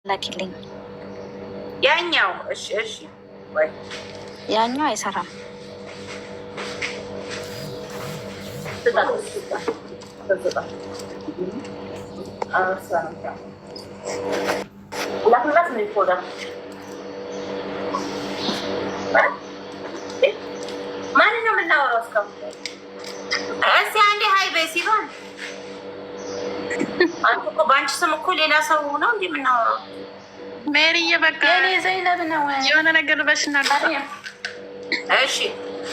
ላኪልኝ። ያኛው እሺ ወይ ያኛው አይሰራም። ማንን ነው የምናወራው? እስካሁን እስኪ አንዴ ሀይ በይ ሲሆን አንተ እኮ በአንቺ ስም እኮ ሌላ ሰው ነው እንዴ የምናወራው? ሜሪዬ በቃ የኔ ዘይነብ ነው የሆነ ነገር በሽና። እሺ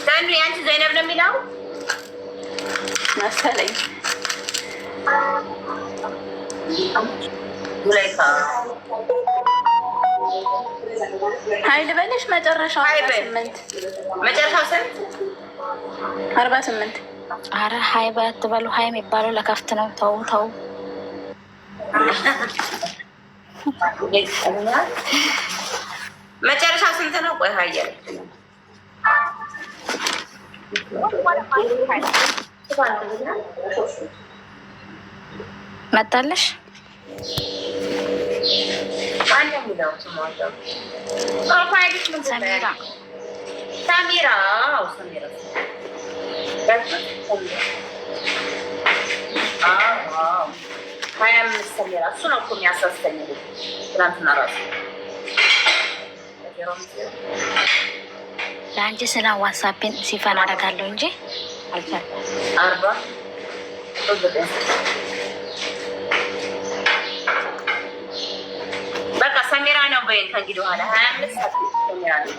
ታንዱ ያንቺ ዘይነብ ነው የሚለው መሰለኝ። ሀይል በልሽ። መጨረሻው 48 አረ ሀይ ባትበሉ። ሀይ የሚባለው ለከፍት ነው። ተው መጨረሻ ስንት ነው? ቆይ ሀያል መጣለሽ። ሳሚራ ሀያ አምስት ሰሜራ እሱ ነው እኮ የሚያሳስተኝ። ትናንትና ራሱ ለአንቺ ስለ ዋትሳፕን ሲፈን አደርጋለሁ እንጂ አልቻልኩም። 40 በቃ ሰሜራ ነው በይን። ከእንግዲህ በኋላ 25 ሰሜራ ነው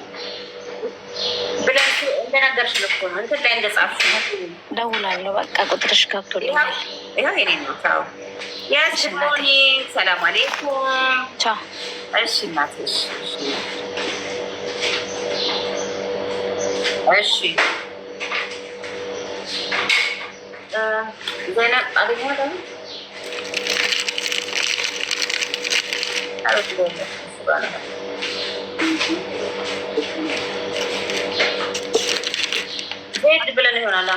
ብለን እንደነገርሽ ልኮ ነው እንትን ላይ እንደጻፍሽ ደውላለሁ። በቃ ቁጥርሽ ገብቶልኛል። ይኸው የኔ ነው። ቻው ያስሞኒ ሰላም አሌይኩም። ቻው። እሺ እናት እሺ ዘይነብ አገኘኋት። ሄድ ብለን ይሆናል።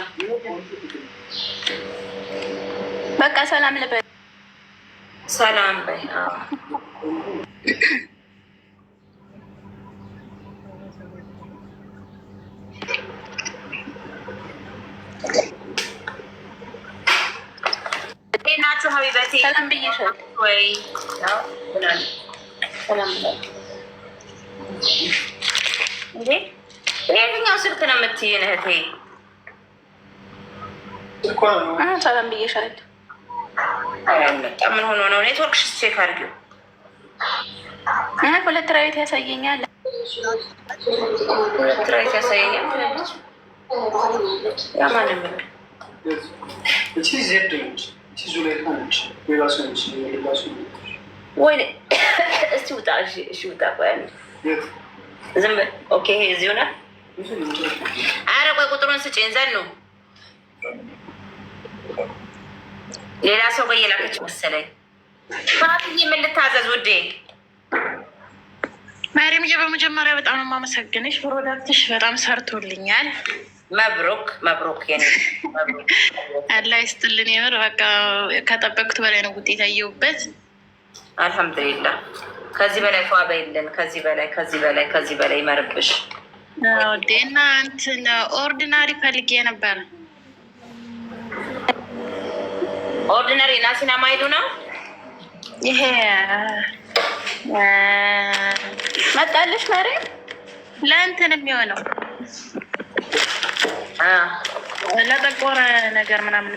በቃ ሰላም ልበል። ሰላም በይ። እንዴት ናችሁ ሀቢበቴ? ሰላም ብዬሻል ወይ? ሰላም እንዴ? የትኛው ስልክ ነው የምትይን እህቴ? ሰላም ብዬሻል። ምን ሆኖ ነው? ኔትወርክሽ ቼክ አድርጊው። ሁለት ራዊት ያሳየኛል። ሁለት ራዊት ያሳየኛል። ያማንም ወይ እስቲ ውጣ። እሺ ውጣ። ቆይ ዝም በል። ኦኬ እዚሁ ነው። ኧረ ቆይ ቁጥሩን ስጪኝ። ዘኑ ሌላ ሰው በየላከች መሰለኝ። ባትዬ ምን ልታዘዝ ውዴ? ማርያምዬ በመጀመሪያ በጣም ነው የማመሰግንሽ። ፕሮዳክትሽ በጣም ሰርቶልኛል። መብሩክ የኔ አላህ ይስጥልን። የምር በቃ ከጠበቅኩት በላይ ነው ውጤት ያየሁበት። አልሐምዱሊላህ። ከዚህ በላይ ፏ በይልን። ከዚህ በላይ ይመርብሽ ወዴ። እና እንትን ኦርዲናሪ ፈልጌ ነበር። ኦርዲናሪ ናሲና ማይሉ ነው ይሄ መጣልሽ ማርያም። ለእንትን የሚሆነው ለጠቆረ ነገር ምናምን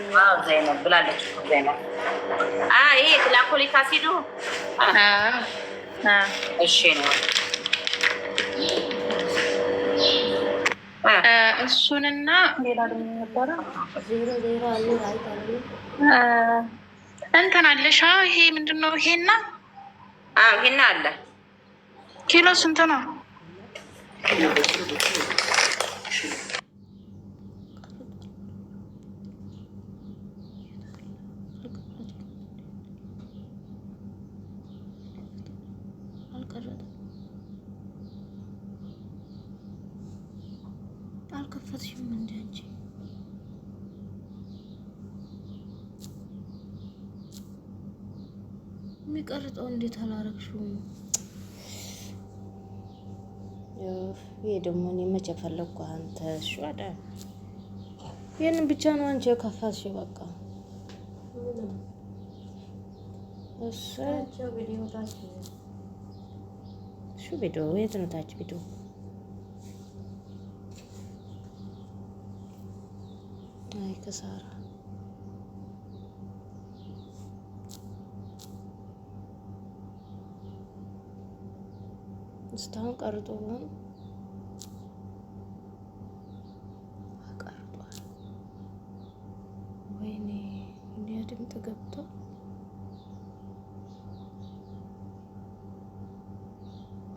ዘይነብ ብላለች። ዘይነብ ይሄ ግላኮሊክ አሲዱ እሺ ነው። እሱንና ሌላ ደግሞ ነበረ እንትን አለሽ። ይሄ ምንድን ነው? ይሄና አለ። ኪሎ ስንት ነው? አልከፈትሽም እንደ አንቺ የሚቀርጠው እንዴት አላረግሽውም? ይሄ ደግሞ እኔ መቼ ፈለግኩ አንተ እሺ አዳ ይሄንን ብቻ ነው አንቺ የከፋሽ በቃ እሺ ቪዲዮ ታች ሹ ቪዲዮ የት ነው ታች ቪዲዮ አይ ከሳራ እስካሁን ቀርጦ ነው ቀርጧል። ወይኔ እንዴ ድምጥ ገብቶ